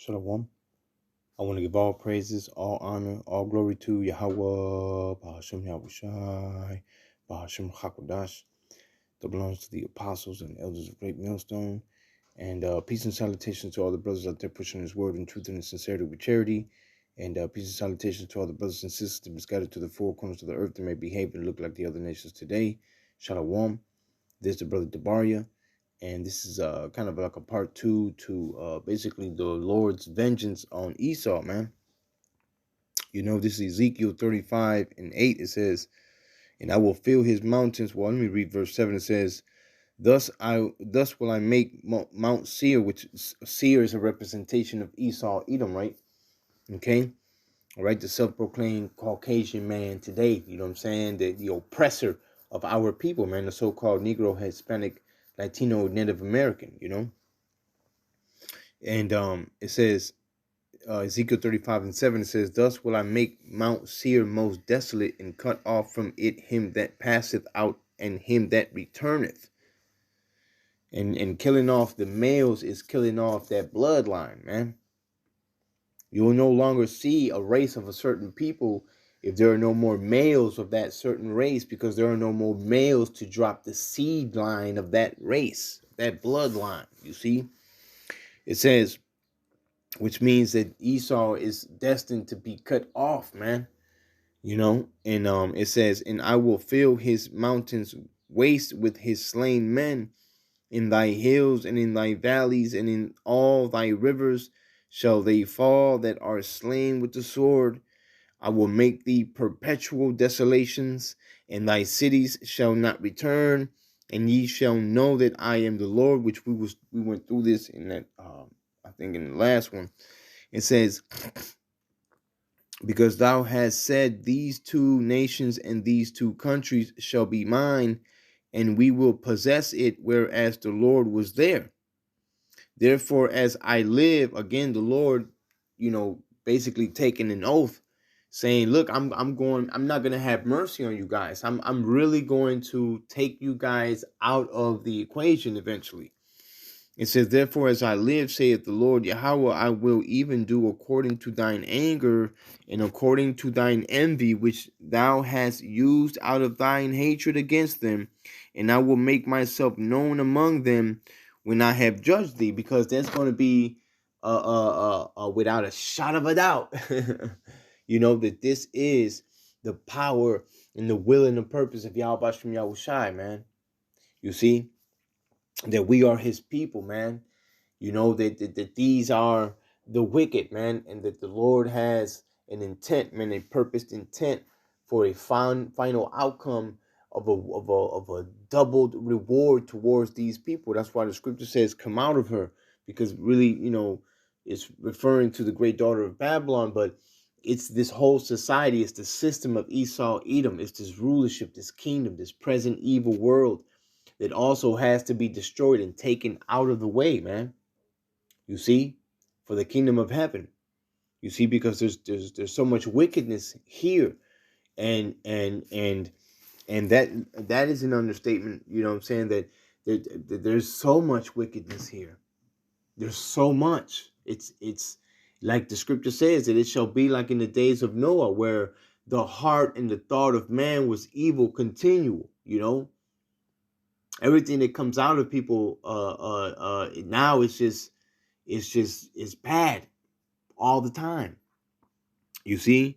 Shalom. I want to give all praises, all honor, all glory to Yahweh, Bahashem Yahushai, Bahashem Hakodash, that belongs to the apostles and elders of Great Millstone. And peace and salutations to all the brothers out there pushing His word in truth and in sincerity with charity. And peace and salutations to all the brothers and sisters that be scattered to the four corners of the earth that may behave and look like the other nations today. Shalom. This is the brother Debaria. And this is kind of like a part 2 to basically the Lord's vengeance on Esau, man. You know, this is Ezekiel 35:8. It says, and I will fill his mountains. Well, let me read verse 7. It says, thus will I make Mount Seir, which Seir is a representation of Esau, Edom, right? Okay. All right. The self-proclaimed Caucasian man today, you know what I'm saying? The oppressor of our people, man. The so-called Negro, Hispanic, Latino, Native American, you know. And it says, Ezekiel 35:7, it says, thus will I make Mount Seir most desolate, and cut off from it him that passeth out, and him that returneth. And killing off the males is killing off that bloodline, man. You will no longer see a race of a certain people if there are no more males of that certain race, because there are no more males to drop the seed line of that race, that bloodline, you see. It says, which means that Esau is destined to be cut off, man. You know, and it says, and I will fill his mountains waste with his slain men. In thy hills and in thy valleys and in all thy rivers shall they fall that are slain with the sword. I will make thee perpetual desolations, and thy cities shall not return, and ye shall know that I am the Lord. Which we went through this in that I think in the last one. It says, because thou hast said, these two nations and these two countries shall be mine, and we will possess it, whereas the Lord was there. Therefore, as I live, again, the Lord, you know, basically taking an oath, saying, look, I'm not going to have mercy on you guys. I'm really going to take you guys out of the equation eventually. It says, therefore, as I live, saith the Lord Yahweh, I will even do according to thine anger and according to thine envy, which thou hast used out of thine hatred against them. And I will make myself known among them when I have judged thee, because that's going to be without a shot of a doubt, you know, that this is the power and the will and the purpose of Yahweh Shem Yahushai, man. You see? That we are his people, man. You know, that these are the wicked, man, and that the Lord has an intent, man, a purposed intent for a final outcome of a doubled reward towards these people. That's why the scripture says, come out of her, because really, you know, it's referring to the great daughter of Babylon, but it's this whole society. It's the system of Esau, Edom. It's this rulership, this kingdom, this present evil world that also has to be destroyed and taken out of the way, man. You see, for the kingdom of heaven. You see, because there's so much wickedness here, and that is an understatement. You know what I'm saying? That there's so much wickedness here. There's so much. It's like the scripture says that it shall be like in the days of Noah, where the heart and the thought of man was evil continual. You know. Everything that comes out of people now it's bad all the time. You see?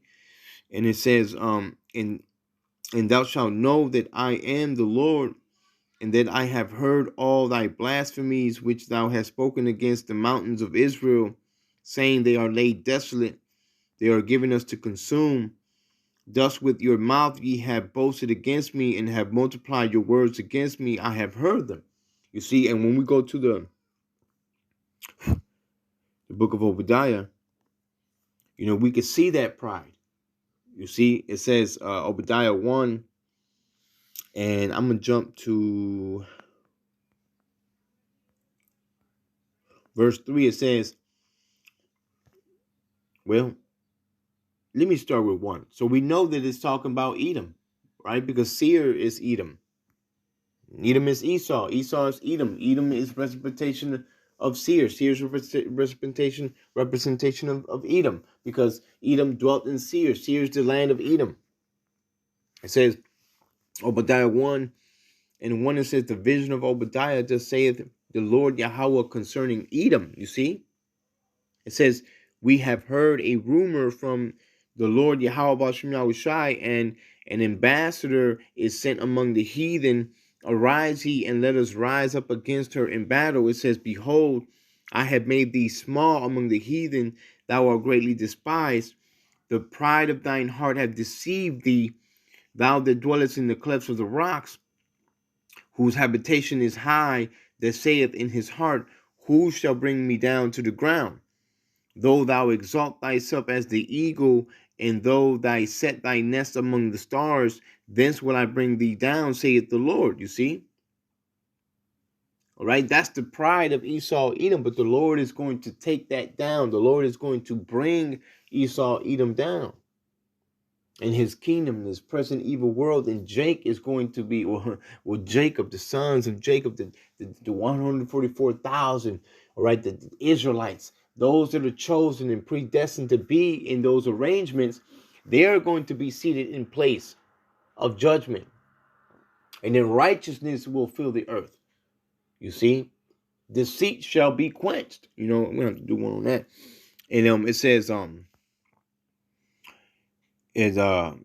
And it says, and thou shalt know that I am the Lord, and that I have heard all thy blasphemies which thou hast spoken against the mountains of Israel, saying they are laid desolate, they are given us to consume. Thus with your mouth ye have boasted against me, and have multiplied your words against me. I have heard them. You see, and when we go to the book of Obadiah, you know, we can see that pride. You see, it says Obadiah 1, and I'm going to jump to verse 3. It says, well, let me start with 1. So we know that it's talking about Edom, right? Because Seir is Edom. Edom is Esau. Esau is Edom. Edom is representation of Seir. Seir's representation of Edom, because Edom dwelt in Seir. Seir is the land of Edom. It says, Obadiah 1 and 1, it says, the vision of Obadiah just saith the Lord Yahweh concerning Edom. You see? It says, we have heard a rumor from the Lord Yahweh Ba'ashem Yahushai, and an ambassador is sent among the heathen. Arise ye, and let us rise up against her in battle. It says, behold, I have made thee small among the heathen. Thou art greatly despised. The pride of thine heart hath deceived thee. Thou that dwellest in the clefts of the rocks, whose habitation is high, that saith in his heart, who shall bring me down to the ground? Though thou exalt thyself as the eagle, and though thou set thy nest among the stars, thence will I bring thee down, saith the Lord. You see? All right, that's the pride of Esau, Edom, but the Lord is going to take that down. The Lord is going to bring Esau, Edom down in his kingdom, this present evil world. And Jake is going to be, or Jacob, the sons of Jacob, the 144,000, all right, the Israelites, those that are chosen and predestined to be in those arrangements, they are going to be seated in place of judgment, and then righteousness will fill the earth. You see, deceit shall be quenched. You know, we have to do one on that. And it says,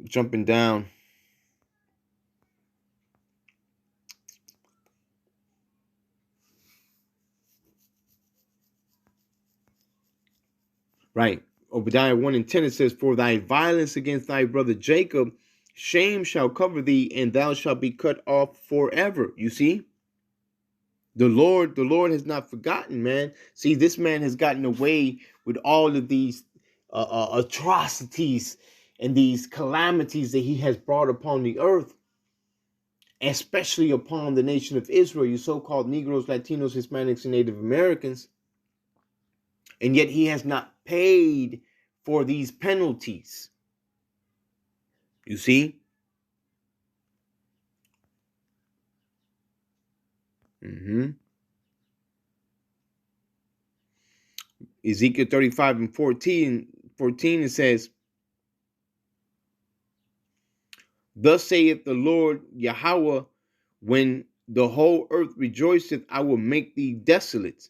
jumping down. Right. Obadiah 1 and 10, it says, for thy violence against thy brother Jacob, shame shall cover thee, and thou shalt be cut off forever. You see? The Lord has not forgotten, man. See, this man has gotten away with all of these atrocities and these calamities that he has brought upon the earth, especially upon the nation of Israel, you so-called Negroes, Latinos, Hispanics, and Native Americans. And yet he has not paid for these penalties. You see? Ezekiel 35 and 14, it says, thus saith the Lord Yahweh, when the whole earth rejoiceth, I will make thee desolate,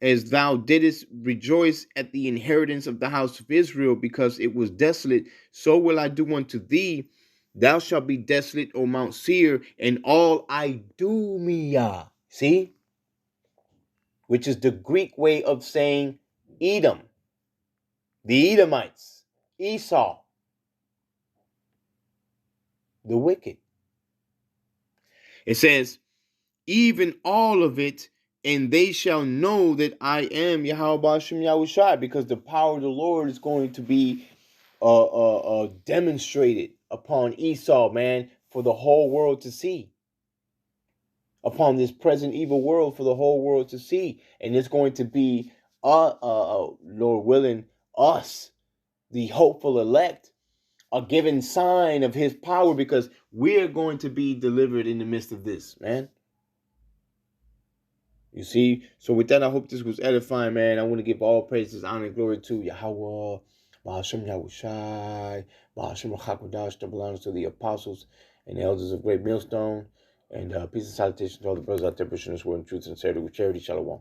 as thou didst rejoice at the inheritance of the house of Israel, because it was desolate, so will I do unto thee. Thou shalt be desolate, O Mount Seir, and all Idumea. See? Which is the Greek way of saying Edom. The Edomites. Esau. The wicked. It says, even all of it, and they shall know that I am Yahweh Ba'ashem Yahushai, because the power of the Lord is going to be demonstrated upon Esau, man, for the whole world to see. Upon this present evil world, for the whole world to see. And it's going to be, Lord willing, us, the hopeful elect, a given sign of his power, because we're going to be delivered in the midst of this, man. You see? So with that, I hope this was edifying, man. I want to give all praises, honor, and glory to Yahweh, Ba'ashem Yahushai, Ba'ashem Chakodash, that belongs to the apostles and the elders of Great Millstone. And peace and salutation to all the brothers out there pushing this word in truth and sincerity with charity. Shalom.